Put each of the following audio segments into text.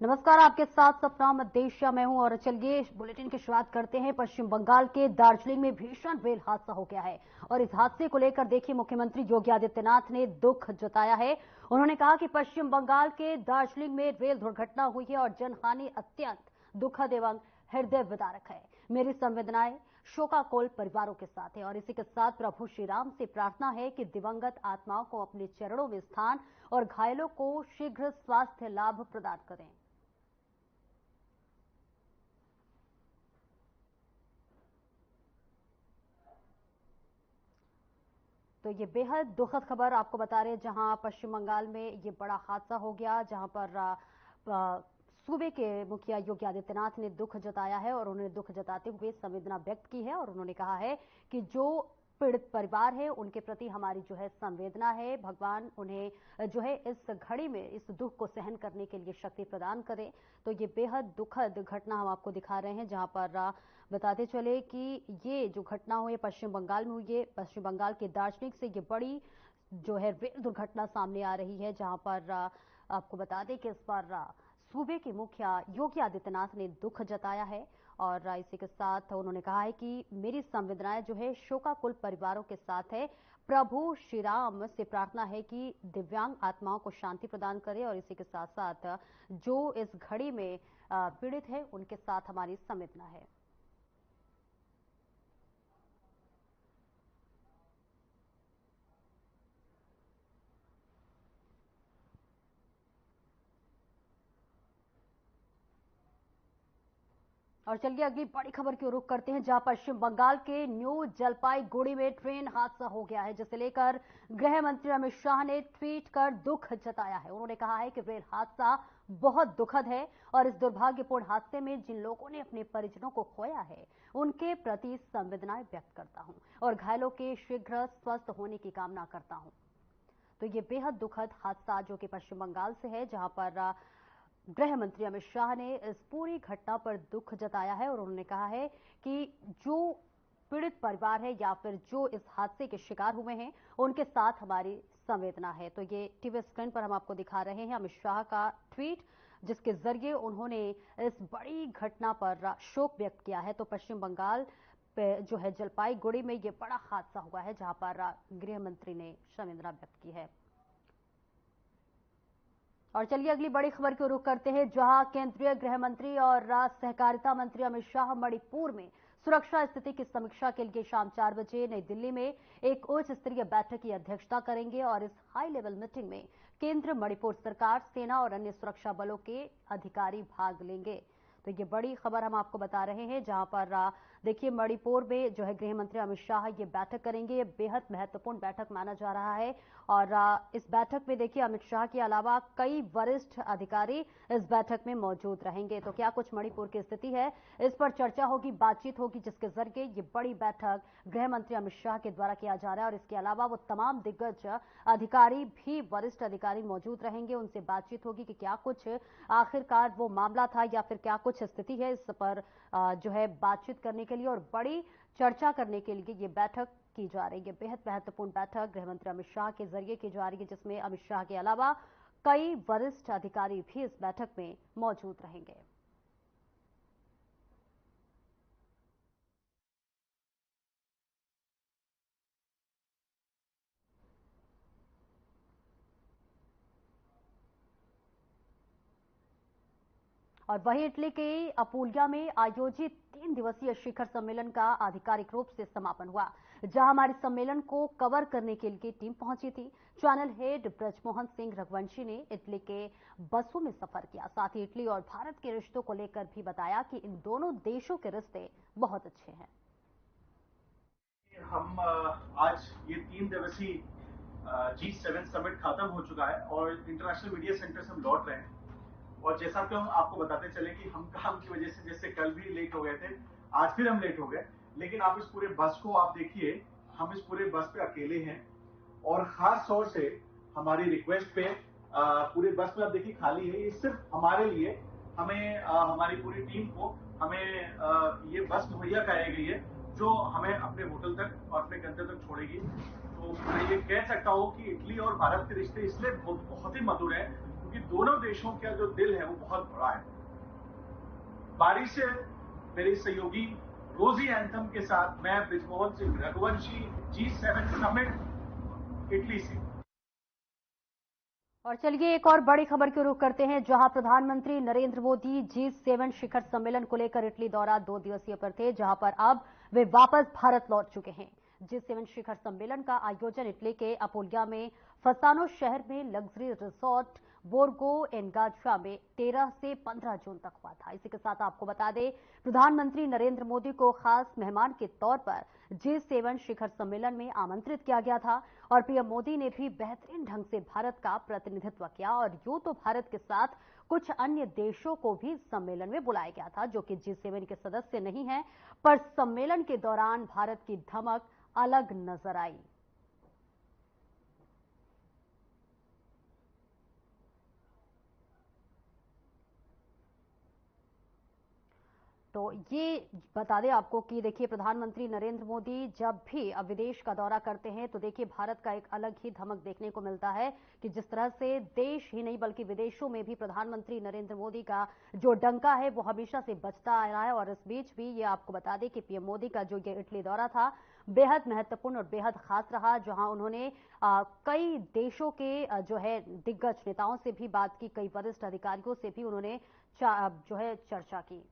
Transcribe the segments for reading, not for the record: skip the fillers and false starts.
नमस्कार, आपके साथ सपना मदेशिया मैं हूं और चलिए बुलेटिन की शुरुआत करते हैं। पश्चिम बंगाल के दार्जिलिंग में भीषण रेल हादसा हो गया है और इस हादसे को लेकर देखिए मुख्यमंत्री योगी आदित्यनाथ ने दुख जताया है। उन्होंने कहा कि पश्चिम बंगाल के दार्जिलिंग में रेल दुर्घटना हुई है और जनहानि अत्यंत दुखद एवं हृदय विदारक है। मेरी संवेदनाएं शोकाकुल परिवारों के साथ है और इसी के साथ प्रभु श्री राम से प्रार्थना है कि दिवंगत आत्माओं को अपने चरणों में स्थान और घायलों को शीघ्र स्वास्थ्य लाभ प्रदान करें। तो ये बेहद दुखद खबर आपको बता रहे हैं, जहां पश्चिम बंगाल में ये बड़ा हादसा हो गया, जहां पर सूबे के मुखिया योगी आदित्यनाथ ने दुख जताया है और उन्होंने दुख जताते हुए संवेदना व्यक्त की है और उन्होंने कहा है कि जो पीड़ित परिवार है उनके प्रति हमारी जो है संवेदना है। भगवान उन्हें जो है इस घड़ी में इस दुख को सहन करने के लिए शक्ति प्रदान करें। तो ये बेहद दुखद घटना हम आपको दिखा रहे हैं, जहां पर बताते चले कि ये जो घटना हुई पश्चिम बंगाल में हुई है। पश्चिम बंगाल के दार्जिलिंग से ये बड़ी जो है रेल दुर्घटना सामने आ रही है, जहां पर आपको बता दें कि इस पर सूबे के मुखिया योगी आदित्यनाथ ने दुख जताया है और इसी के साथ उन्होंने कहा है कि मेरी संवेदनाएं जो है शोकाकुल परिवारों के साथ है। प्रभु श्री राम से प्रार्थना है कि दिव्यांग आत्माओं को शांति प्रदान करे और इसी के साथ साथ जो इस घड़ी में पीड़ित है उनके साथ हमारी संवेदना है। और चलिए अगली बड़ी खबर की ओर रुख करते हैं, जहां पश्चिम बंगाल के न्यू जलपाईगुड़ी में ट्रेन हादसा हो गया है, जिसे लेकर गृह मंत्री अमित शाह ने ट्वीट कर दुख जताया है। उन्होंने कहा है कि रेल हादसा बहुत दुखद है और इस दुर्भाग्यपूर्ण हादसे में जिन लोगों ने अपने परिजनों को खोया है उनके प्रति संवेदनाएं व्यक्त करता हूं और घायलों के शीघ्र स्वस्थ होने की कामना करता हूं। तो ये बेहद दुखद हादसा जो कि पश्चिम बंगाल से है, जहां पर गृह मंत्री अमित शाह ने इस पूरी घटना पर दुख जताया है और उन्होंने कहा है कि जो पीड़ित परिवार है या फिर जो इस हादसे के शिकार हुए हैं उनके साथ हमारी संवेदना है। तो ये टीवी स्क्रीन पर हम आपको दिखा रहे हैं अमित शाह का ट्वीट, जिसके जरिए उन्होंने इस बड़ी घटना पर शोक व्यक्त किया है। तो पश्चिम बंगाल पे जो है जलपाईगुड़ी में ये बड़ा हादसा हुआ है, जहां पर गृह मंत्री ने संवेदना व्यक्त की है। और चलिए अगली बड़ी खबर की रुख करते हैं, जहां केंद्रीय गृह मंत्री और सहकारिता मंत्री अमित शाह मणिपुर में सुरक्षा स्थिति की समीक्षा के लिए शाम 4 बजे नई दिल्ली में एक उच्च स्तरीय बैठक की अध्यक्षता करेंगे और इस हाई लेवल मीटिंग में केंद्र, मणिपुर सरकार, सेना और अन्य सुरक्षा बलों के अधिकारी भाग लेंगे। तो ये बड़ी खबर हम आपको बता रहे हैं, जहां पर देखिए मणिपुर में जो है गृह मंत्री अमित शाह ये बैठक करेंगे। ये बेहद महत्वपूर्ण बैठक माना जा रहा है और इस बैठक में देखिए अमित शाह के अलावा कई वरिष्ठ अधिकारी इस बैठक में मौजूद रहेंगे। तो क्या कुछ मणिपुर की स्थिति है, इस पर चर्चा होगी, बातचीत होगी, जिसके जरिए ये बड़ी बैठक गृह मंत्री अमित शाह के द्वारा किया जा रहा है और इसके अलावा वो तमाम दिग्गज अधिकारी भी, वरिष्ठ अधिकारी मौजूद रहेंगे, उनसे बातचीत होगी कि क्या कुछ आखिरकार वो मामला था या फिर क्या कुछ स्थिति है। इस पर जो है बातचीत करने के लिए और बड़ी चर्चा करने के लिए ये बैठक की जा रही है। बेहद महत्वपूर्ण बैठक गृह मंत्री अमित शाह के जरिए की जा रही है, जिसमें अमित शाह के अलावा कई वरिष्ठ अधिकारी भी इस बैठक में मौजूद रहेंगे। और वहीं इटली के अपूलिया में आयोजित 3 दिवसीय शिखर सम्मेलन का आधिकारिक रूप से समापन हुआ, जहां हमारे सम्मेलन को कवर करने के लिए टीम पहुंची थी। चैनल हेड ब्रजमोहन सिंह रघुवंशी ने इटली के बसों में सफर किया, साथ ही इटली और भारत के रिश्तों को लेकर भी बताया कि इन दोनों देशों के रिश्ते बहुत अच्छे हैं। हम आज ये 3 दिवसीय G7 समिट खत्म हो चुका है और इंटरनेशनल मीडिया सेंटर से हम लौट रहे हैं। और जैसा कि हम आपको बताते चले कि हम काम की वजह से जैसे कल भी लेट हो गए थे, आज फिर हम लेट हो गए, लेकिन आप इस पूरे बस को आप देखिए, हम इस पूरे बस पे अकेले हैं और खास तौर से हमारी रिक्वेस्ट पे पूरे बस में आप देखिए खाली है। ये सिर्फ हमारे लिए, हमें हमारी पूरी टीम को हमें ये बस मुहैया कराई गई है जो हमें अपने होटल तक और अपने गंतव्य तक छोड़ेगी। तो मैं ये कह सकता हूँ कि इटली और भारत के रिश्ते इसलिए बहुत ही मधुर है क्योंकि दोनों देशों का जो दिल है वो बहुत बड़ा है। बारिश से मेरे सहयोगी रोजी एंथम के साथ मैं Brijmohan Singh Raghuvanshi, G7 summit Italy से। और चलिए एक और बड़ी खबर की रुख करते हैं, जहां प्रधानमंत्री नरेंद्र मोदी G7 शिखर सम्मेलन को लेकर इटली दौरा 2 दिवसीय पर थे, जहां पर अब वे वापस भारत लौट चुके हैं। G7 शिखर सम्मेलन का आयोजन इटली के अपोलिया में फसानो शहर में लग्जरी रिसोर्ट बोर्गो एनगाछा में 13 से 15 जून तक हुआ था। इसी के साथ आपको बता दें, प्रधानमंत्री नरेंद्र मोदी को खास मेहमान के तौर पर G7 शिखर सम्मेलन में आमंत्रित किया गया था और पीएम मोदी ने भी बेहतरीन ढंग से भारत का प्रतिनिधित्व किया और यूं तो भारत के साथ कुछ अन्य देशों को भी सम्मेलन में बुलाया गया था जो कि G7 के सदस्य नहीं हैं, पर सम्मेलन के दौरान भारत की धमक अलग नजर आई। तो ये बता दें आपको कि देखिए, प्रधानमंत्री नरेंद्र मोदी जब भी विदेश का दौरा करते हैं तो देखिए भारत का एक अलग ही धमक देखने को मिलता है कि जिस तरह से देश ही नहीं बल्कि विदेशों में भी प्रधानमंत्री नरेंद्र मोदी का जो डंका है वो हमेशा से बजता आ रहा है। और इस बीच भी ये आपको बता दें कि पीएम मोदी का जो ये इटली दौरा था बेहद महत्वपूर्ण और बेहद खास रहा, जहां उन्होंने कई देशों के जो है दिग्गज नेताओं से भी बात की, कई वरिष्ठ अधिकारियों से भी उन्होंने जो है चर्चा की।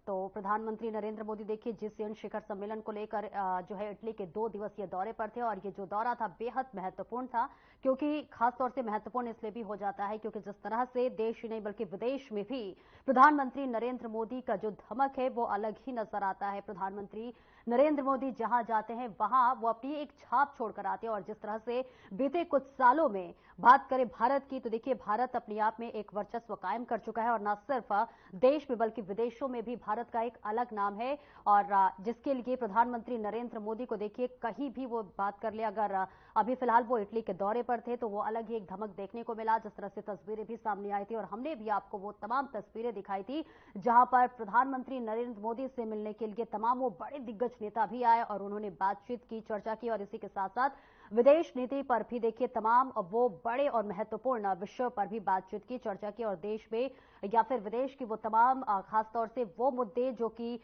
तो प्रधानमंत्री नरेंद्र मोदी देखिए G7 शिखर सम्मेलन को लेकर जो है इटली के 2 दिवसीय दौरे पर थे और ये जो दौरा था बेहद महत्वपूर्ण था, क्योंकि खासतौर से महत्वपूर्ण इसलिए भी हो जाता है क्योंकि जिस तरह से देश ही नहीं बल्कि विदेश में भी प्रधानमंत्री नरेंद्र मोदी का जो धमक है वो अलग ही नजर आता है। प्रधानमंत्री नरेंद्र मोदी जहां जाते हैं वहां वो अपनी एक छाप छोड़कर आते हैं और जिस तरह से बीते कुछ सालों में बात करें भारत की तो देखिए भारत अपने आप में एक वर्चस्व कायम कर चुका है और न सिर्फ देश में बल्कि विदेशों में भी भारत का एक अलग नाम है और जिसके लिए प्रधानमंत्री नरेंद्र मोदी को देखिए कहीं भी वो बात कर ले, अगर अभी फिलहाल वो इटली के दौरे पर थे तो वो अलग ही एक धमक देखने को मिला। जिस तरह से तस्वीरें भी सामने आई थी और हमने भी आपको वो तमाम तस्वीरें दिखाई थी जहां पर प्रधानमंत्री नरेंद्र मोदी से मिलने के लिए तमाम वो बड़े दिग्गज नेता भी आए और उन्होंने बातचीत की, चर्चा की और इसी के साथ साथ विदेश नीति पर भी देखिए तमाम वो बड़े और महत्वपूर्ण विषयों पर भी बातचीत की, चर्चा की और देश में या फिर विदेश की वो तमाम खासतौर से वो मुद्दे जो कि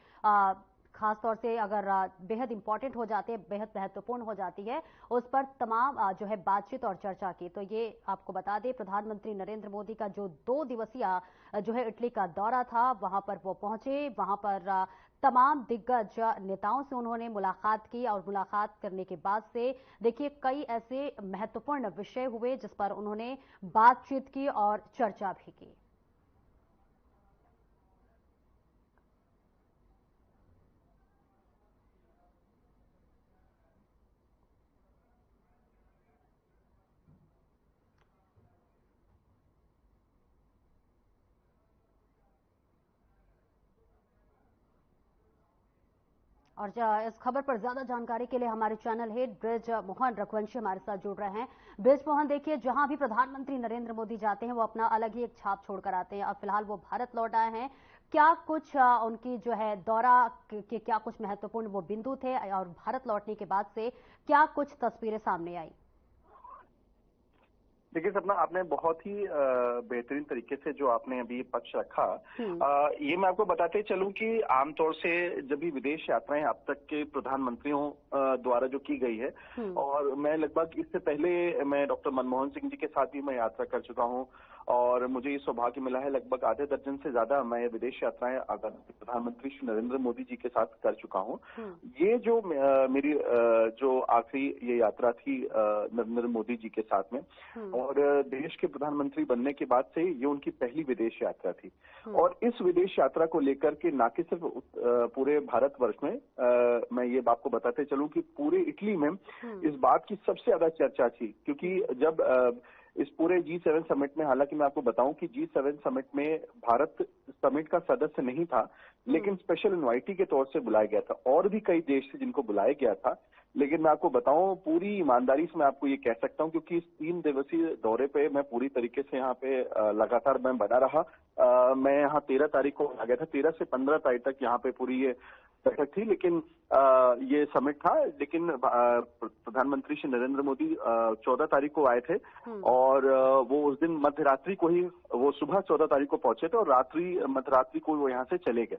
खासतौर से अगर बेहद इंपॉर्टेंट हो जाते हैं, बेहद महत्वपूर्ण हो जाती है, उस पर तमाम जो है बातचीत और चर्चा की। तो ये आपको बता दें प्रधानमंत्री नरेंद्र मोदी का जो 2 दिवसीय जो है इटली का दौरा था वहां पर वो पहुंचे, वहां पर तमाम दिग्गज नेताओं से उन्होंने मुलाकात की और मुलाकात करने के बाद से देखिए कई ऐसे महत्वपूर्ण विषय हुए जिस पर उन्होंने बातचीत की और चर्चा भी की। और इस खबर पर ज्यादा जानकारी के लिए हमारे चैनल हेड बृजमोहन रघुवंशी हमारे साथ जुड़ रहे हैं। बृजमोहन, देखिए जहां भी प्रधानमंत्री नरेंद्र मोदी जाते हैं वो अपना अलग ही एक छाप छोड़कर आते हैं। अब फिलहाल वो भारत लौट आए हैं, क्या कुछ उनकी जो है दौरा के क्या कुछ महत्वपूर्ण वो बिंदु थे और भारत लौटने के बाद से क्या कुछ तस्वीरें सामने आई? देखिए सपना, आपने बहुत ही बेहतरीन तरीके से जो आपने अभी पक्ष रखा, ये मैं आपको बताते चलूं कि आमतौर से जब भी विदेश यात्राएं अब तक के प्रधानमंत्रियों द्वारा जो की गई है, और मैं लगभग इससे पहले मैं डॉक्टर मनमोहन सिंह जी के साथ भी मैं यात्रा कर चुका हूं और मुझे ये सौभाग्य मिला है लगभग आधे दर्जन से ज्यादा मैं विदेश यात्राएं प्रधानमंत्री श्री नरेंद्र मोदी जी के साथ कर चुका हूं। ये जो मेरी जो आखिरी ये यात्रा थी नरेंद्र मोदी जी के साथ में, और देश के प्रधानमंत्री बनने के बाद से ये उनकी पहली विदेश यात्रा थी। और इस विदेश यात्रा को लेकर के न कि सिर्फ पूरे भारतवर्ष में, मैं ये आपको बताते चलूं कि पूरे इटली में इस बात की सबसे ज्यादा चर्चा थी, क्योंकि जब इस पूरे G7 समिट में, हालांकि मैं आपको बताऊं कि G7 समिट में भारत समिट का सदस्य नहीं था, लेकिन स्पेशल इनवाइटी के तौर से बुलाया गया था। और भी कई देश थे जिनको बुलाया गया था, लेकिन मैं आपको बताऊं पूरी ईमानदारी से मैं आपको ये कह सकता हूं, क्योंकि इस 3 दिवसीय दौरे पे मैं पूरी तरीके से यहाँ पे लगातार मैं बना रहा। मैं यहाँ 13 तारीख को आ गया था, 13 से 15 तारीख तक यहाँ पे पूरी ये बैठक थी, लेकिन ये समिट था। लेकिन प्रधानमंत्री श्री नरेंद्र मोदी 14 तारीख को आए थे और वो उस दिन मध्यरात्रि को ही, वो सुबह 14 तारीख को पहुंचे थे और मध्यरात्रि को वो यहाँ से चले गए।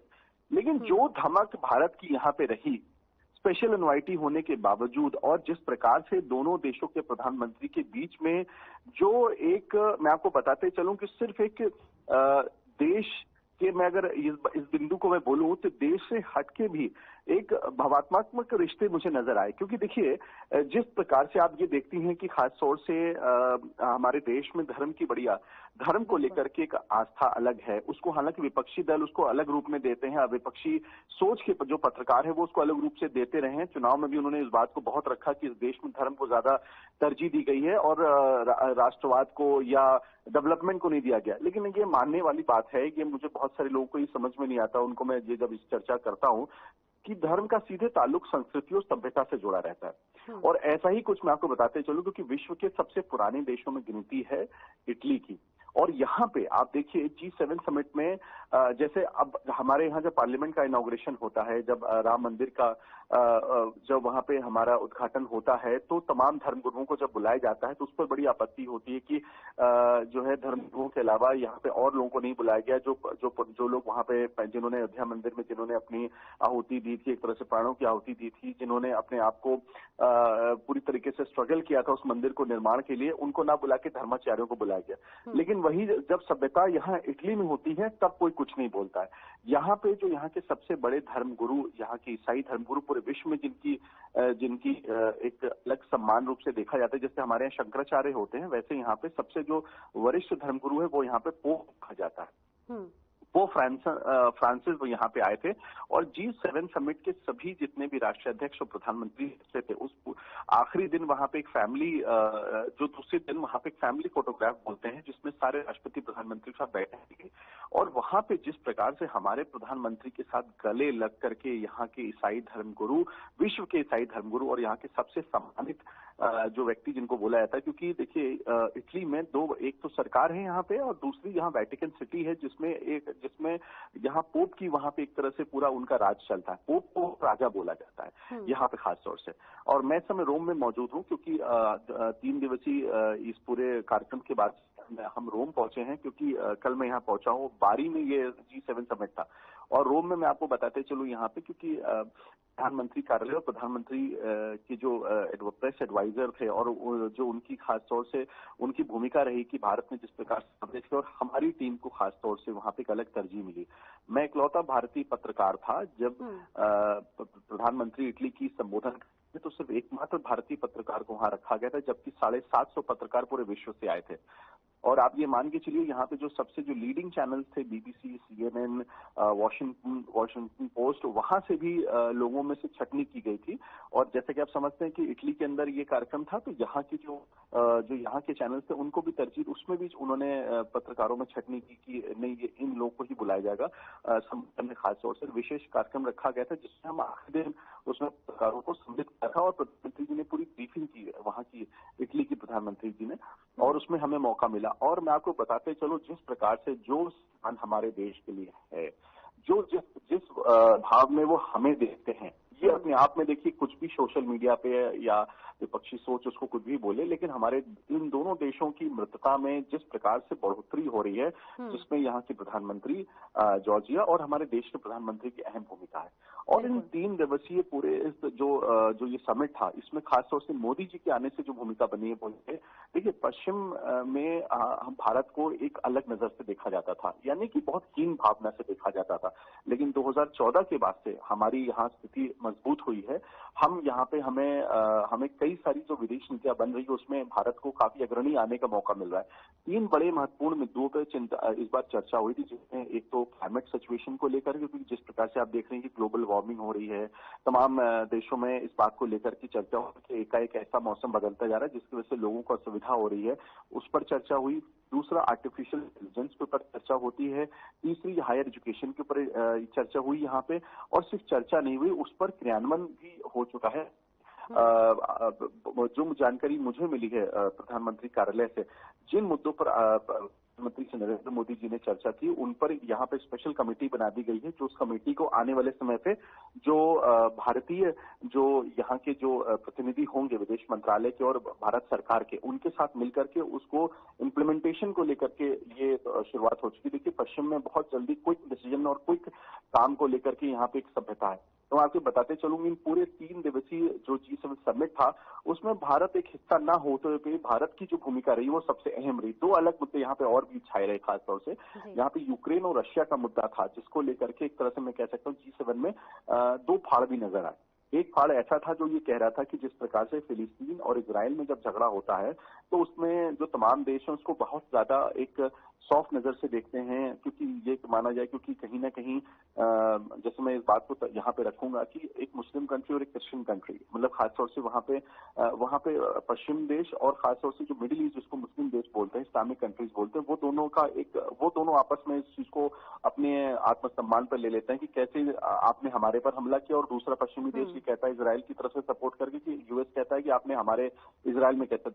लेकिन जो धमक भारत की यहाँ पे रही स्पेशल इनवाइटी होने के बावजूद, और जिस प्रकार से दोनों देशों के प्रधानमंत्री के बीच में जो एक, मैं आपको बताते चलूं कि सिर्फ एक देश के, मैं अगर इस बिंदु को मैं बोलूं तो देश से हटके भी एक भावनात्मक रिश्ते मुझे नजर आए। क्योंकि देखिए जिस प्रकार से आप ये देखती हैं कि खास तौर से हमारे देश में धर्म को लेकर के एक आस्था अलग है, उसको हालांकि विपक्षी दल उसको अलग रूप में देते हैं, विपक्षी सोच के जो पत्रकार है वो उसको अलग रूप से देते रहे हैं। चुनाव में भी उन्होंने इस बात को बहुत रखा कि इस देश में धर्म को ज्यादा तरजीह दी गई है और राष्ट्रवाद को या डेवलपमेंट को नहीं दिया गया। लेकिन ये मानने वाली बात है, ये मुझे बहुत सारे लोगों को ये समझ में नहीं आता, उनको मैं ये जब इस चर्चा करता हूं कि धर्म का सीधे ताल्लुक संस्कृति और सभ्यता से जुड़ा रहता है। और ऐसा ही कुछ मैं आपको बताते चलूं, क्योंकि विश्व के सबसे पुराने देशों में गिनती है इटली की। और यहाँ पे आप देखिए G7 समिट में जैसे अब हमारे यहाँ जब पार्लियामेंट का इनॉग्रेशन होता है, जब राम मंदिर का जब वहां पे हमारा उद्घाटन होता है, तो तमाम धर्मगुरुओं को जब बुलाया जाता है तो उस पर बड़ी आपत्ति होती है कि जो है धर्मगुरुओं के अलावा यहाँ पे और लोगों को नहीं बुलाया गया, जो लोग वहां पे, जिन्होंने अयोध्या मंदिर में जिन्होंने अपनी आहुति दी थी, एक तरह से प्राणों की आहुति दी थी, जिन्होंने अपने आप को पूरी तरीके से स्ट्रगल किया था उस मंदिर को निर्माण के लिए, उनको ना बुला के धर्माचार्यों को बुलाया गया। लेकिन वही जब सभ्यता यहाँ इटली में होती है तब कोई कुछ नहीं बोलता है। यहाँ पे जो यहाँ के सबसे बड़े धर्मगुरु, यहाँ के ईसाई धर्मगुरु पूरे विश्व में जिनकी एक अलग सम्मान रूप से देखा जाता है, जैसे हमारे यहाँ शंकराचार्य होते हैं, वैसे यहाँ पे सबसे जो वरिष्ठ धर्मगुरु है वो यहाँ पे पोप कहा जाता है। पोप फ्रांसिस वो यहाँ पे आए थे और G7 समिट के सभी जितने भी राष्ट्रीय अध्यक्ष और प्रधानमंत्री थे, उस आखिरी दिन वहां पे एक फैमिली, जो दूसरे दिन वहां पे एक फैमिली फोटोग्राफ बोलते हैं जिसमें सारे राष्ट्रपति प्रधानमंत्री के साथ बैठे थे। और वहां पे जिस प्रकार से हमारे प्रधानमंत्री के साथ गले लग करके यहाँ के ईसाई धर्मगुरु, विश्व के ईसाई धर्मगुरु और यहाँ के सबसे सम्मानित जो व्यक्ति जिनको बोला जाता है, क्योंकि देखिए इटली में एक तो सरकार है यहाँ पे और दूसरी यहाँ वेटिकन सिटी है जिसमें यहाँ पोप की वहां पे एक तरह से पूरा उनका राज चलता है। पोप को राजा बोला जाता है यहाँ पे खास तौर से। और मैं इस समय रोम में मौजूद हूँ क्योंकि 3 दिवसीय इस पूरे कार्यक्रम के बाद हम रोम पहुंचे हैं, क्योंकि कल मैं यहाँ पहुंचा हूँ, बारी में ये G7 समिट था। और रोम में मैं आपको बताते चलूं यहाँ पे, क्योंकि प्रधानमंत्री कार्यालय और प्रधानमंत्री की जो प्रेस एडवाइजर थे और जो उनकी खास तौर से उनकी भूमिका रही कि भारत ने जिस प्रकार से कवरेज किया और हमारी टीम को खास तौर से वहां पे एक अलग तरजीह मिली। मैं इकलौता भारतीय पत्रकार था जब प्रधानमंत्री इटली की संबोधन तो सिर्फ एकमात्र भारतीय पत्रकार को वहां रखा गया था, जबकि 750 पत्रकार पूरे विश्व से आए थे। और आप ये मान के चलिए यहाँ पे जो लीडिंग चैनल्स थे, BBC, CNN, वॉशिंगटन पोस्ट, वहां से भी लोगों में से छटनी की गई थी। और जैसे कि आप समझते हैं कि इटली के अंदर ये कार्यक्रम था, तो यहाँ की जो यहाँ के चैनल्स थे उनको भी तरजीह, उसमें भी उन्होंने पत्रकारों में छटनी की कि नहीं, ये इन लोगों को ही बुलाया जाएगा। संबोधन में खास तौर से विशेष कार्यक्रम रखा गया था जिसमें हम आखिरी दिन उसमें पत्रकारों को संबोधित किया था और प्रधानमंत्री जी ने पूरी ब्रीफिंग की वहां की इटली की प्रधानमंत्री जी ने, और उसमें हमें मौका मिला। और मैं आपको बताते चलो जिस प्रकार से जो स्थान हमारे देश के लिए है, जो जिस भाव में वो हमें देखते हैं, ये अपने आप में देखिए कुछ भी सोशल मीडिया पे या विपक्षी सोच उसको कुछ भी बोले, लेकिन हमारे इन दोनों देशों की मित्रता में जिस प्रकार से बढ़ोतरी हो रही है, जिसमें यहाँ के प्रधानमंत्री जॉर्जिया और हमारे देश के प्रधानमंत्री की अहम भूमिका है। और इन 3 दिवसीय पूरे जो ये समिट था, इसमें खासतौर से मोदी जी के आने से जो भूमिका बनी है, बोलिए देखिए पश्चिम में हम भारत को एक अलग नजर से देखा जाता था, यानी कि बहुत हीन भावना से देखा जाता था। लेकिन 2014 के बाद से हमारी यहाँ स्थिति मजबूत हुई है। हम यहाँ पे हमें कई सारी जो विदेश नीतियां बन रही है उसमें भारत को काफी अग्रणी आने का मौका मिल रहा है। 3 बड़े महत्वपूर्ण मुद्दों पर इस बार चर्चा हुई थी, जिसमें एक तो क्लाइमेट सिचुएशन को लेकर, क्योंकि जिस प्रकार से आप देख रहे हैं कि ग्लोबल वार्मिंग हो रही है, तमाम देशों में इस बात को लेकर की चर्चा हो रही है कि एकाएक ऐसा मौसम बदलता जा रहा है जिसकी वजह से लोगों को असुविधा हो रही है, उस पर चर्चा हुई। दूसरा, आर्टिफिशियल इंटेलिजेंस के ऊपर चर्चा होती है। तीसरी, हायर एजुकेशन के ऊपर चर्चा हुई यहाँ पे, और सिर्फ चर्चा नहीं हुई, उस पर क्रियान्वयन भी हो चुका है। जो जानकारी मुझे मिली है प्रधानमंत्री कार्यालय से, जिन मुद्दों पर प्रधानमंत्री श्री नरेंद्र मोदी जी ने चर्चा की, उन पर यहाँ पे स्पेशल कमेटी बना दी गई है, जो उस कमेटी को आने वाले समय पे जो भारतीय जो यहाँ के जो प्रतिनिधि होंगे विदेश मंत्रालय के और भारत सरकार के, उनके साथ मिलकर के उसको इम्प्लीमेंटेशन को लेकर के ये शुरुआत हो चुकी है। देखिए, पश्चिम में बहुत जल्दी क्विक डिसीजन और क्विक काम को लेकर के यहाँ पे एक सभ्यता है। तो मैं आपको बताते चलूंगी, इन पूरे 3 दिवसीय जो G7 समिट था, उसमें भारत एक हिस्सा न होते हुए भारत की जो भूमिका रही वो सबसे अहम रही। 2 अलग मुद्दे यहाँ पे और भी छाए रहे, खासतौर से यहाँ पे यूक्रेन और रशिया का मुद्दा था, जिसको लेकर के एक तरह से मैं कह सकता हूँ G7 में 2 फाड़ भी नजर आए। एक फाड़ ऐसा था जो ये कह रहा था कि जिस प्रकार से फिलिस्तीन और इजराइल में जब झगड़ा होता है तो उसमें जो तमाम देश हैं उसको बहुत ज्यादा एक सॉफ्ट नजर से देखते हैं, क्योंकि ये माना जाए क्योंकि कहीं ना कहीं जैसे मैं इस बात को यहाँ पे रखूंगा कि एक मुस्लिम कंट्री और एक क्रिश्चियन कंट्री, मतलब खासतौर से वहाँ पे पश्चिम देश और खासतौर से जो मिडिल ईस्ट जिसको मुस्लिम देश बोलते हैं, इस्लामिक कंट्रीज बोलते हैं, वो दोनों आपस में इस चीज को अपने आत्मसम्मान पर ले लेते हैं कि कैसे आपने हमारे पर हमला किया, और दूसरा पश्चिमी देश कहता है इजराइल की तरफ से सपोर्ट करके कि यूएस कहता है कि आपने हमारे इजराइल में कैसे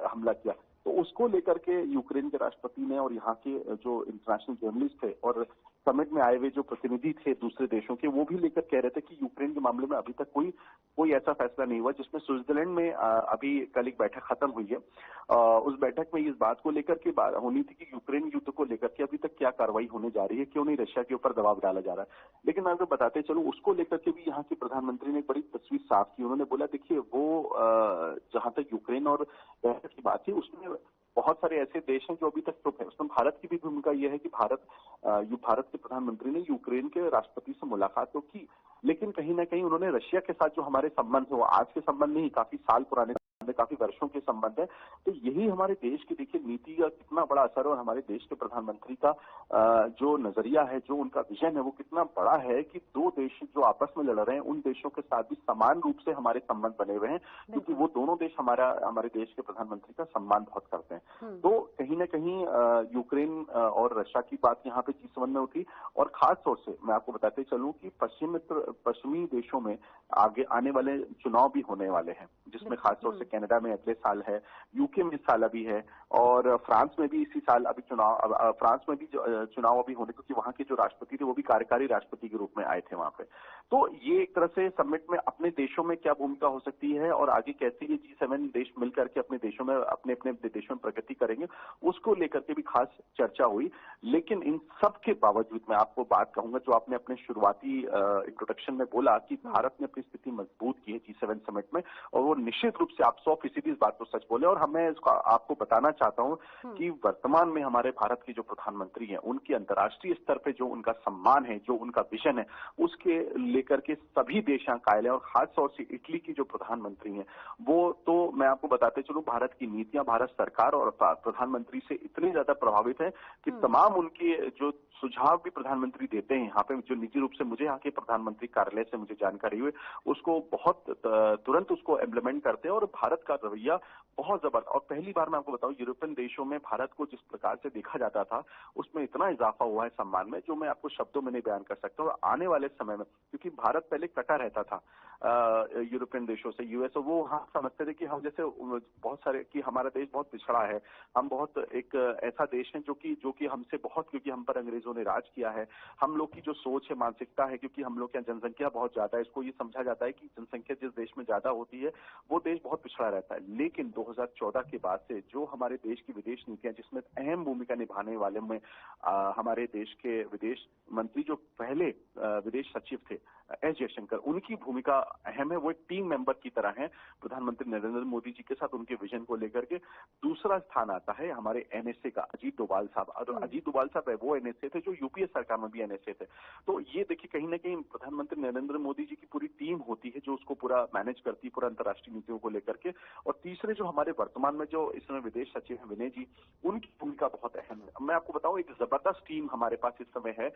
हमला किया। तो उसको लेकर के यूक्रेन के राष्ट्रपति ने और यहाँ के जो इंटरनेशनल जर्नलिस्ट थे और समिट में आए हुए जो प्रतिनिधि थे दूसरे देशों के, वो भी लेकर कह रहे थे कि यूक्रेन के मामले में अभी तक कोई ऐसा फैसला नहीं हुआ, जिसमें स्विट्जरलैंड में अभी कल एक बैठक खत्म हुई है। उस बैठक में इस बात को लेकर के बात होनी थी कि यूक्रेन युद्ध को लेकर के अभी तक क्या कार्रवाई होने जा रही है, क्यों नहीं रशिया के ऊपर दबाव डाला जा रहा है। लेकिन मैं आपको बताते चलूं, उसको लेकर के भी यहाँ के प्रधानमंत्री ने एक बड़ी तस्वीर साफ की। उन्होंने बोला, देखिए, वो जहां तक यूक्रेन और रशिया की बात थी, उसमें बहुत सारे ऐसे देश हैं जो अभी तक चुप है। उसमें भारत की भी भूमिका यह है कि भारत के प्रधानमंत्री ने यूक्रेन के राष्ट्रपति से मुलाकात तो की, लेकिन कहीं ना कहीं उन्होंने रशिया के साथ जो हमारे संबंध है वो आज के संबंध नहीं, काफी साल पुराने, काफी वर्षों के संबंध है। तो यही हमारे देश की, देखिए, नीति का कितना बड़ा असर है और हमारे देश के प्रधानमंत्री का जो नजरिया है, जो उनका विजन है, वो कितना बड़ा है कि 2 देश जो आपस में लड़ रहे हैं उन देशों के साथ भी समान रूप से हमारे संबंध बने हुए हैं, क्योंकि वो दोनों देश हमारे देश के प्रधानमंत्री का सम्मान बहुत करते हैं। तो कहीं ना कहीं यूक्रेन और रशिया की बात यहाँ पे G7 में उठी, और खास तौर से मैं आपको बताते चलूं कि पश्चिमी देशों में आगे आने वाले चुनाव भी होने वाले हैं, जिसमें खासतौर से कनाडा में अगले साल है, यूके में इस साल अभी है, और फ्रांस में भी इसी साल अभी फ्रांस में भी चुनाव अभी होने, क्योंकि वहां के जो राष्ट्रपति थे वो भी कार्यकारी राष्ट्रपति के रूप में आए थे वहां पे। तो ये एक तरह से समिट में अपने देशों में क्या भूमिका हो सकती है और आगे कैसे ये G7 देश मिलकर के अपने देशों में अपने देशों में प्रगति करेंगे, उसको लेकर के भी खास चर्चा हुई। लेकिन इन सब के बावजूद मैं आपको बात कहूंगा, जो आपने अपने शुरुआती इंट्रोडक्शन में बोला कि भारत ने अपनी स्थिति मजबूत की है G7 समिट में, और वो निश्चित रूप से आप 100% इस बात को सच बोले। और हमें इसको आपको बताना चाहता हूं कि वर्तमान में हमारे भारत के जो प्रधानमंत्री हैं, उनकी अंतर्राष्ट्रीय स्तर पे जो उनका सम्मान है, जो उनका विजन है, उसके लेकर के सभी देश यहाँ कायल हैं। और खासतौर से इटली की जो प्रधानमंत्री हैं, वो तो मैं आपको बताते चलूं, भारत की नीतियां, भारत सरकार और प्रधानमंत्री से इतने ज्यादा प्रभावित है कि तमाम उनके जो सुझाव भी प्रधानमंत्री देते हैं यहाँ पे, जो निजी रूप से मुझे यहाँ के प्रधानमंत्री कार्यालय से मुझे जानकारी हुई, उसको बहुत तुरंत उसको इम्प्लीमेंट करते हैं। और भारत का रवैया बहुत जबरदस्त, और पहली बार मैं आपको बताऊं, यूरोपियन देशों में भारत को जिस प्रकार से देखा जाता था उसमें इतना इजाफा हुआ है सम्मान में, जो मैं आपको शब्दों में नहीं बयान कर सकता। और आने वाले समय में, क्योंकि भारत पहले कटा रहता था यूरोपियन देशों से, यूएस, और वो हाँ समझते थे कि हम जैसे बहुत सारे कि हमारा देश बहुत पिछड़ा है, हम बहुत एक ऐसा देश है जो कि हमसे बहुत, क्योंकि हम पर अंग्रेजों ने राज किया है, हम लोग की जो सोच है, मानसिकता है, क्योंकि हम लोग की जनसंख्या बहुत ज्यादा है, इसको ये समझा जाता है कि जनसंख्या जिस देश में ज्यादा होती है वो देश बहुत पिछड़ा रहता है। लेकिन 2014 के बाद से जो हमारे देश की विदेश नीतियां, जिसमें अहम भूमिका निभाने वाले में हमारे देश के विदेश मंत्री, जो पहले विदेश सचिव थे एस जयशंकर, उनकी भूमिका अहम है। वो एक टीम मेंबर की तरह है प्रधानमंत्री नरेंद्र मोदी जी के साथ उनके विजन को लेकर के। दूसरा स्थान आता है हमारे एनएसए का, अजीत डोभाल साहब। और अजीत डोभाल साहब वो एनएसए थे जो यूपीए सरकार में भी एनएसए थे। तो ये देखिए कहीं ना कहीं प्रधानमंत्री नरेंद्र मोदी जी की पूरी टीम होती है जो उसको पूरा मैनेज करती है, पूरा अंतर्राष्ट्रीय नीतियों को लेकर के। और तीसरे जो हमारे वर्तमान में जो इस समय विदेश सचिव है विनय जी, उनकी भूमिका बहुत अहम है। मैं आपको बताऊं, एक जबरदस्त टीम हमारे पास इस समय है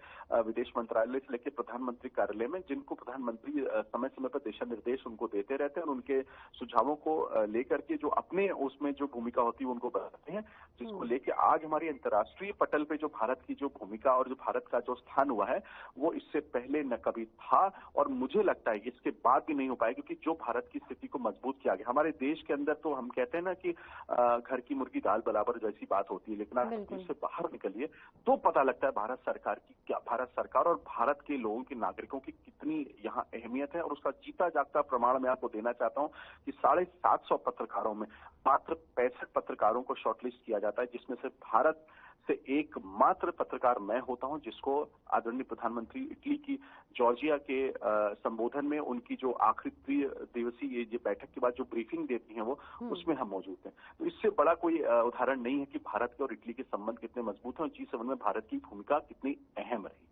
विदेश मंत्रालय से लेकर प्रधानमंत्री कार्यालय में, जिनको प्रधानमंत्री समय समय पर दिशा निर्देश उनको देते रहते हैं और उनके सुझावों को लेकर के जो अपने उसमें जो भूमिका होती है उनको बताते हैं, जिसको लेके आज हमारी अंतर्राष्ट्रीय पटल पे जो भारत की जो भूमिका और जो भारत का जो स्थान हुआ है वो इससे पहले न कभी था और मुझे लगता है इसके बाद भी नहीं हो पाएगा, क्योंकि जो भारत की स्थिति को मजबूत किया गया हमारे देश के अंदर। तो हम कहते हैं ना कि घर की मुर्गी दाल बराबर जैसी बात होती है, लेकिन आप इससे बाहर निकलिए तो पता लगता है भारत सरकार और भारत के लोगों के नागरिकों की कितनी यहाँ अहमियत है। और उसका जीता जागता प्रमाण मैं आपको देना चाहता हूँ कि 750 पत्रकारों में मात्र 65 पत्रकारों को शॉर्टलिस्ट किया जाता है, जिसमें से भारत से एकमात्र पत्रकार मैं होता हूं जिसको आदरणीय प्रधानमंत्री इटली की जॉर्जिया के संबोधन में उनकी जो आखिरी दिवसीय ये बैठक के बाद जो ब्रीफिंग देती हैं वो उसमें हम मौजूद हैं। तो इससे बड़ा कोई उदाहरण नहीं है कि भारत के और इटली के संबंध कितने मजबूत हैं और G7 में भारत की भूमिका कितनी अहम रही।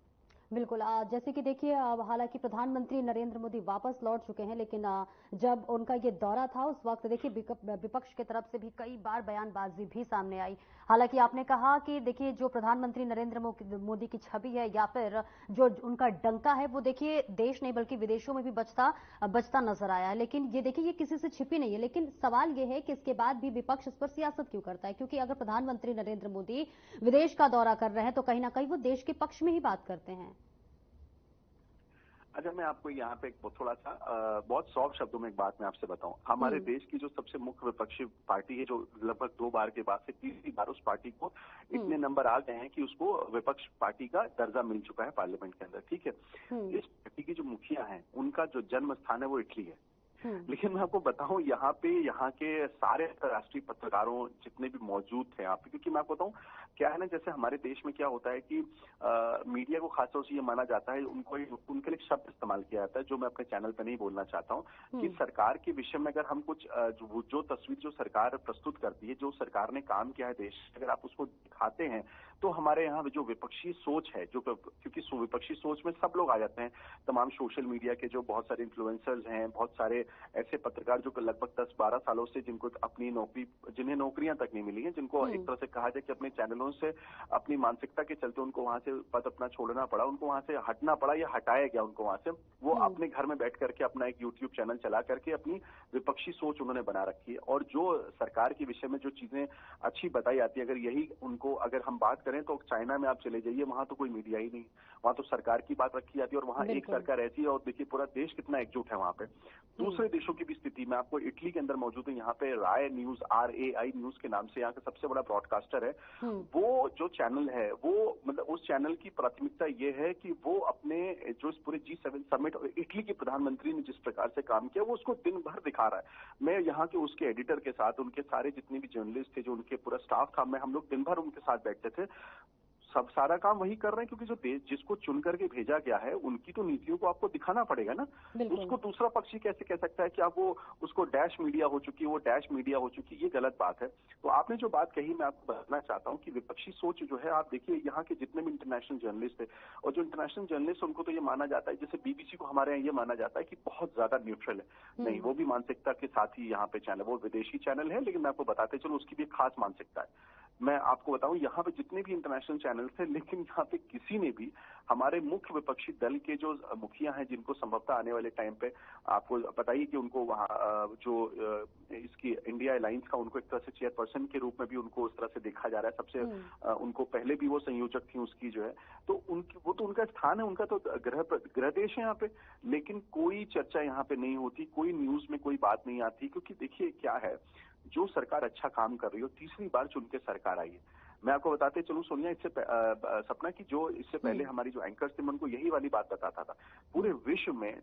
बिल्कुल, जैसे कि देखिए हालांकि प्रधानमंत्री नरेंद्र मोदी वापस लौट चुके हैं, लेकिन जब उनका ये दौरा था उस वक्त देखिए विपक्ष की तरफ से भी कई बार बयानबाजी भी सामने आई। हालांकि आपने कहा कि देखिए जो प्रधानमंत्री नरेंद्र मोदी की छवि है या फिर जो उनका डंका है वो देखिए देश नहीं बल्कि विदेशों में भी बचता नजर आया है। लेकिन ये देखिए ये किसी से छिपी नहीं है। लेकिन सवाल ये है कि इसके बाद भी विपक्ष इस पर सियासत क्यों करता है, क्योंकि अगर प्रधानमंत्री नरेंद्र मोदी विदेश का दौरा कर रहे हैं तो कहीं ना कहीं वो देश के पक्ष में ही बात करते हैं। अच्छा, मैं आपको यहाँ पे एक थोड़ा सा बहुत सॉफ्ट शब्दों में एक बात मैं आपसे बताऊं। हमारे देश की जो सबसे मुख्य विपक्षी पार्टी है, जो लगभग 2 बार के बाद से तीसरी बार उस पार्टी को इतने नंबर आ गए हैं कि उसको विपक्ष पार्टी का दर्जा मिल चुका है पार्लियामेंट के अंदर, ठीक है। इस पार्टी की जो मुखिया हैं उनका जो जन्म स्थान है वो इटली है। लेकिन मैं आपको बताऊं यहाँ के सारे अंतर्राष्ट्रीय पत्रकारों जितने भी मौजूद थे यहाँ पे, क्योंकि मैं आपको बताऊं क्या है ना, जैसे हमारे देश में क्या होता है कि मीडिया को खासतौर से ये माना जाता है, उनके लिए शब्द इस्तेमाल किया जाता है जो मैं अपने चैनल पे नहीं बोलना चाहता हूँ कि सरकार के विषय में अगर हम कुछ जो तस्वीर जो सरकार प्रस्तुत करती है, जो सरकार ने काम किया है देश, अगर आप उसको दिखाते हैं तो हमारे यहाँ जो विपक्षी सोच है, जो क्योंकि विपक्षी सोच में सब लोग आ जाते हैं, तमाम सोशल मीडिया के जो बहुत सारे इन्फ्लुएंसर्स हैं, बहुत सारे ऐसे पत्रकार जो लगभग 10-12 सालों से जिन्हें नौकरियां तक नहीं मिली हैं, जिनको एक तरह से कहा जाए कि अपने चैनलों से अपनी मानसिकता के चलते उनको वहां से पद अपना छोड़ना पड़ा, उनको वहां से हटना पड़ा या हटाया गया उनको वहां से। वो अपने घर में बैठ करके अपना एक यूट्यूब चैनल चला करके अपनी विपक्षी सोच उन्होंने बना रखी है। और जो सरकार के विषय में जो चीजें अच्छी बताई जाती है, अगर यही उनको अगर हम बात करें तो चाइना में आप चले जाइए, वहां तो कोई मीडिया ही नहीं, वहां तो सरकार की बात रखी जाती है और वहां एक सरकार ऐसी है और देखिए पूरा देश कितना एकजुट है वहां पे। दूसरे देशों की भी स्थिति में आपको इटली के अंदर मौजूद है, यहाँ पे राय न्यूज RAI न्यूज के नाम से यहाँ का सबसे बड़ा ब्रॉडकास्टर है। वो जो चैनल है वो मतलब उस चैनल की प्राथमिकता ये है कि वो अपने जो इस पूरे G7 समिट और इटली के प्रधानमंत्री ने जिस प्रकार से काम किया वो उसको दिन भर दिखा रहा है। मैं यहाँ के उसके एडिटर के साथ, उनके सारे जितने भी जर्नलिस्ट थे, जो उनके पूरा स्टाफ था, हम लोग दिन भर उनके साथ बैठते थे। सब सारा काम वही कर रहे हैं, क्योंकि जो देश जिसको चुन करके भेजा गया है उनकी तो नीतियों को आपको दिखाना पड़ेगा ना। उसको दूसरा पक्षी कैसे कह सकता है कि आप वो उसको डैश मीडिया हो चुकी है, वो डैश मीडिया हो चुकी है, ये गलत बात है। तो आपने जो बात कही मैं आपको बताना चाहता हूँ कि विपक्षी सोच जो है, आप देखिए यहाँ के जितने भी इंटरनेशनल जर्नलिस्ट थे, और जो इंटरनेशनल जर्नलिस्ट उनको तो ये माना जाता है, जैसे BBC को हमारे यहाँ ये माना जाता है कि बहुत ज्यादा न्यूट्रल है। नहीं, वो भी मानसिकता के साथ ही यहाँ पे चैनल, वो विदेशी चैनल है, लेकिन मैं आपको बताते चलो उसकी भी खास मानसिकता है। मैं आपको बताऊं यहाँ पे जितने भी इंटरनेशनल चैनल थे, लेकिन यहाँ पे किसी ने भी हमारे मुख्य विपक्षी दल के जो मुखिया हैं, जिनको संभवतः आने वाले टाइम पे आपको बताइए कि उनको वहाँ जो इसकी इंडिया अलायंस का उनको एक तरह से चेयरपर्सन के रूप में भी उनको उस तरह से देखा जा रहा है। सबसे उनको पहले भी वो संयोजक थी उसकी जो है, तो वो तो उनका स्थान है, उनका तो गृह देश है यहाँ पे, लेकिन कोई चर्चा यहाँ पे नहीं होती, कोई न्यूज में कोई बात नहीं आती। क्योंकि देखिए क्या है, जो सरकार अच्छा काम कर रही हो, तीसरी बार चुन के सरकार आई है। मैं आपको बताते चलूं सोनिया, इससे सपना की जो इससे पहले हमारी जो एंकर्स थे, मैं उनको यही वाली बात बताता था, पूरे विश्व में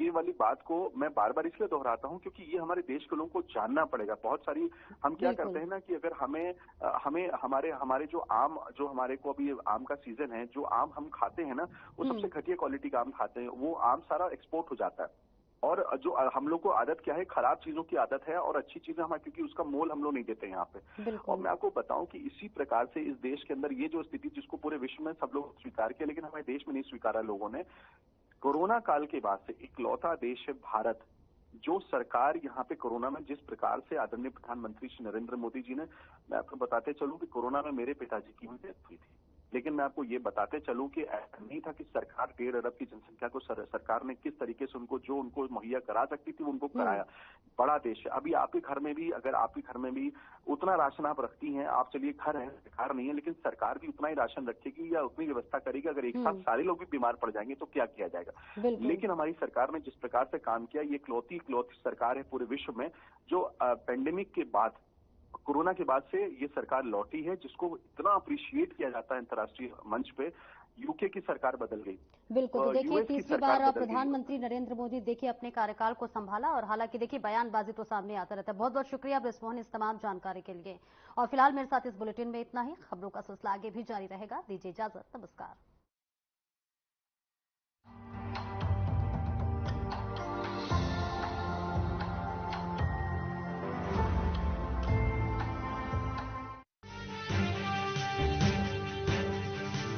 ये ये वाली बात को मैं बार बार इसलिए दोहराता हूं क्योंकि ये हमारे देश के लोगों को जानना पड़ेगा। बहुत सारी हम क्या करते हैं ना कि अगर हमें हमारे जो हमारे को अभी आम का सीजन है, जो आम हम खाते हैं ना, वो सबसे घटिया क्वालिटी का आम खाते हैं, वो आम सारा एक्सपोर्ट हो जाता है। और जो हम लोग को आदत क्या है, खराब चीजों की आदत है और अच्छी चीजें हमारे, क्योंकि उसका मोल हम लोग नहीं देते यहाँ पे। और मैं आपको बताऊं कि इसी प्रकार से इस देश के अंदर ये जो स्थिति जिसको पूरे विश्व में सब लोग स्वीकार किया, लेकिन हमारे देश में नहीं स्वीकारा लोगों ने, कोरोना काल के बाद से इकलौता देश है भारत जो सरकार यहाँ पे कोरोना में जिस प्रकार से आदरणीय प्रधानमंत्री श्री नरेंद्र मोदी जी ने, मैं आपको बताते चलूं कि कोरोना में मेरे पिताजी की भी डेथ हुई थी, लेकिन मैं आपको ये बताते चलूं कि ऐसा नहीं था कि सरकार 1.5 अरब की जनसंख्या को सरकार ने किस तरीके से उनको मुहैया करा सकती थी उनको कराया। बड़ा देश है। अभी आपके घर में भी, अगर आपके घर में भी उतना राशन आप रखती हैं, आप चलिए घर है, सरकार नहीं है, लेकिन सरकार भी उतना ही राशन रखेगी या उतनी व्यवस्था करेगी। अगर एक साथ सारे लोग भी बीमार पड़ जाएंगे तो क्या किया जाएगा। लेकिन हमारी सरकार ने जिस प्रकार से काम किया, ये इकलौती सरकार है पूरे विश्व में जो पेंडेमिक के बाद, कोरोना के बाद से ये सरकार लौटी है, जिसको इतना अप्रिशिएट किया जाता है अंतर्राष्ट्रीय मंच पे। यूके की सरकार बदल गई। बिल्कुल, तो देखिए तीसरी बार प्रधानमंत्री नरेंद्र मोदी देखिए अपने कार्यकाल को संभाला, और हालांकि देखिए बयानबाजी तो सामने आता रहता है। बहुत बहुत शुक्रिया ब्रिस्मोहन इस तमाम जानकारी के लिए। और फिलहाल मेरे साथ इस बुलेटिन में इतना ही। खबरों का सिलसिला आगे भी जारी रहेगा। दीजिए इजाजत, नमस्कार।